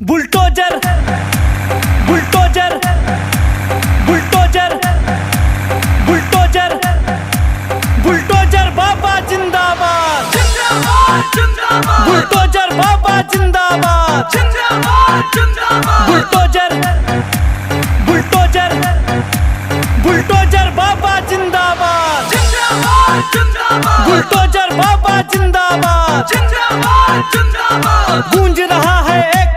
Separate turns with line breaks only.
bulldozer bulldozer bulldozer bulldozer bulldozer बाबा जिंदाबाद bulldozer बाबा जिंदाबाद बुलडोजर बुलडोजर बुलडोजर बाबा जिंदाबाद बुलडोजर बाबा जिंदाबाद गूंज रहा है एक